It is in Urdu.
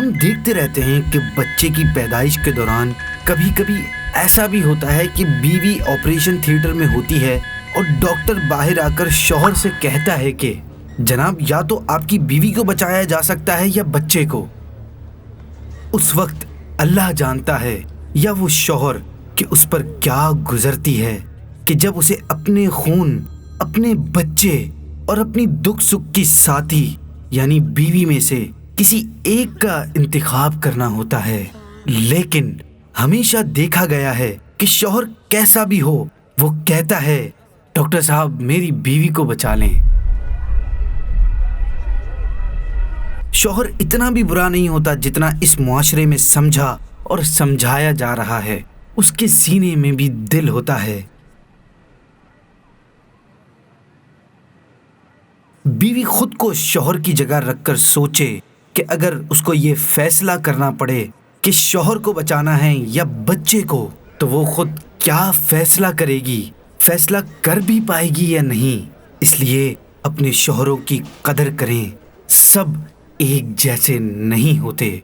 ہم دیکھتے رہتے ہیں کہ بچے کی پیدائش کے دوران کبھی کبھی ایسا بھی ہوتا ہے کہ بیوی آپریشن تھیٹر میں ہوتی ہے اور ڈاکٹر باہر آ کر شوہر سے کہتا ہے کہ جناب یا تو آپ کی بیوی کو بچایا جا سکتا ہے یا بچے کو۔ اس وقت اللہ جانتا ہے یا وہ شوہر کہ اس پر کیا گزرتی ہے کہ جب اسے اپنے خون، اپنے بچے اور اپنی دکھ سکھ کی ساتھی یعنی بیوی میں سے کسی ایک کا انتخاب کرنا ہوتا ہے۔ لیکن ہمیشہ دیکھا گیا ہے کہ شوہر کیسا بھی ہو وہ کہتا ہے ڈاکٹر صاحب میری بیوی کو بچا لیں۔ شوہر اتنا بھی برا نہیں ہوتا جتنا اس معاشرے میں سمجھا اور سمجھایا جا رہا ہے، اس کے سینے میں بھی دل ہوتا ہے۔ بیوی خود کو شوہر کی جگہ رکھ کر سوچے کہ اگر اس کو یہ فیصلہ کرنا پڑے کہ شوہر کو بچانا ہے یا بچے کو، تو وہ خود کیا فیصلہ کرے گی، فیصلہ کر بھی پائے گی یا نہیں۔ اس لیے اپنے شوہروں کی قدر کریں، سب ایک جیسے نہیں ہوتے۔